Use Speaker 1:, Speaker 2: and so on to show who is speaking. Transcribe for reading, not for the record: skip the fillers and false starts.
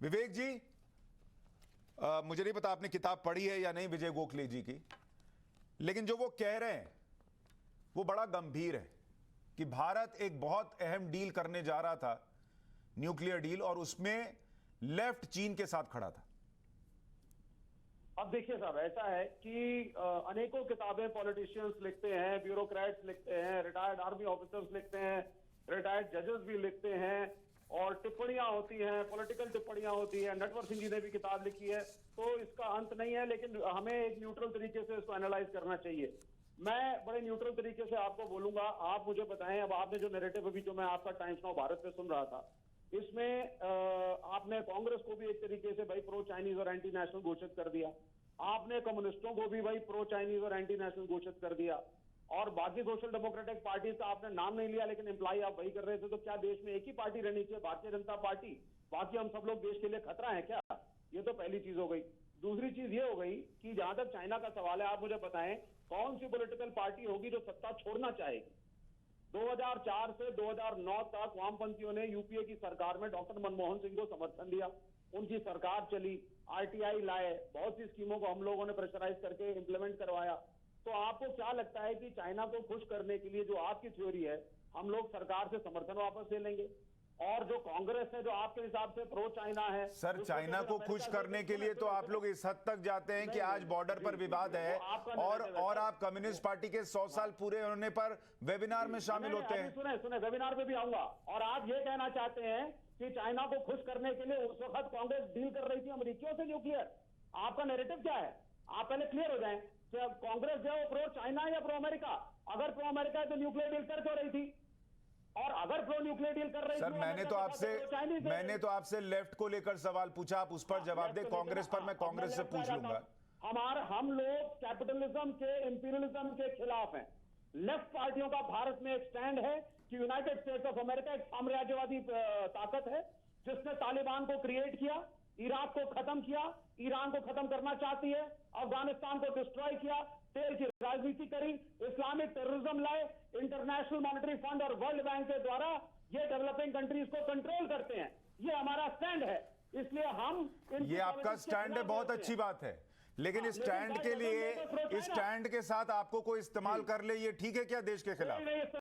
Speaker 1: विवेक जी, मुझे नहीं पता आपने किताब पढ़ी है या नहीं विजय गोखले जी की, लेकिन जो वो कह रहे हैं वो बड़ा गंभीर है कि भारत एक बहुत अहम डील करने जा रहा था, न्यूक्लियर डील, और उसमें लेफ्ट चीन के साथ खड़ा था।
Speaker 2: अब देखिए साहब, ऐसा है कि अनेकों किताबें पॉलिटिशियंस लिखते हैं, ब्यूरोक्रेट्स लिखते हैं, रिटायर्ड आर्मी ऑफिसर्स लिखते हैं, रिटायर्ड जजेस भी लिखते हैं, और टिप्पणियां होती हैं, पॉलिटिकल टिप्पणियां होती हैं। नटवर सिंह जी ने भी किताब लिखी है, तो इसका अंत नहीं है। लेकिन हमें एक न्यूट्रल तरीके से इसको एनालाइज करना चाहिए। मैं बड़े न्यूट्रल तरीके से आपको बोलूंगा, आप मुझे बताएं। अब आपने जो नैरेटिव अभी जो मैं आपका टाइम्स नाउ भारत पे सुन रहा था, इसमें आपने कांग्रेस को भी एक तरीके से भाई प्रो चाइनीज और एंटी नेशनल घोषित कर दिया, आपने कम्युनिस्टों को भी भाई प्रो चाइनीज और एंटी नेशनल घोषित कर दिया, और बाकी सोशल डेमोक्रेटिक पार्टी का आपने नाम नहीं लिया, लेकिन एम्प्लाई आप वही कर रहे थे। तो क्या देश में एक ही पार्टी रहनी चाहिए, भारतीय जनता पार्टी? बाकी हम सब लोग देश के लिए खतरा है क्या? ये तो पहली चीज हो गई। दूसरी चीज ये हो गई कि जहां तक चाइना का सवाल है, आप मुझे बताएं कौन सी पॉलिटिकल पार्टी होगी जो सत्ता छोड़ना चाहेगी? 2004 से 2009 तक वामपंथियों ने यूपीए की सरकार में डॉक्टर मनमोहन सिंह को समर्थन दिया, उनकी सरकार चली, आरटीआई लाए, बहुत सी स्कीमों को हम लोगों ने प्रेशराइज करके इंप्लीमेंट करवाया। तो आपको क्या लगता है कि चाइना को खुश करने के लिए जो आपकी थ्योरी है, हम लोग सरकार से समर्थन वापस ले लेंगे? और जो कांग्रेस है, जो आपके हिसाब से प्रो चाइना है,
Speaker 1: सर, चाइना को खुश करने के लिए तो आप लोग इस हद तक जाते हैं कि आज बॉर्डर पर विवाद है, और आप कम्युनिस्ट पार्टी के 100 साल पूरे होने पर वेबिनार में शामिल होते हैं।
Speaker 2: सुने, वेबिनार पे भी आऊंगा। और आप ये कहना चाहते हैं कि चाइना को खुश करने के लिए उस वक्त कांग्रेस डील कर रही थी अमेरिकियों से न्यूक्लियर? आपका नैरेटिव क्या है? आप पहले क्लियर हो जाएं। कांग्रेस जो है वो प्रो चाइना है या प्रो अमेरिका? अगर प्रो अमेरिका है तो न्यूक्लियर डील कर क्यों रही थी? और अगर प्रो न्यूक्लियर डील कर रही
Speaker 1: सर,
Speaker 2: थी,
Speaker 1: मैंने तो आपसे लेफ्ट को लेकर सवाल पूछा, आप उस पर जवाब दें। कांग्रेस पर मैं कांग्रेस से पूछ लूंगा।
Speaker 2: हम लोग कैपिटलिज्म के, इंपीरियलिज्म के खिलाफ हैं। लेफ्ट पार्टियों का भारत में एक स्टैंड है कि यूनाइटेड स्टेट्स ऑफ अमेरिका एक साम्राज्यवादी ताकत है जिसने तालिबान को क्रिएट किया, इराक को खत्म किया, ईरान को खत्म करना चाहती है, अफगानिस्तान को डिस्ट्रॉय किया, तेल की राजनीति करी, इस्लामिक टेररिज्म लाए, इंटरनेशनल मॉनेटरी फंड और वर्ल्ड बैंक के द्वारा ये डेवलपिंग कंट्रीज को कंट्रोल करते हैं। ये हमारा स्टैंड है, इसलिए हम
Speaker 1: ये आपका स्टैंड है, बहुत अच्छी बात है, लेकिन इस स्टैंड के लिए, इस स्टैंड के साथ आपको कोई इस्तेमाल कर ले, ये ठीक है क्या देश के खिलाफ?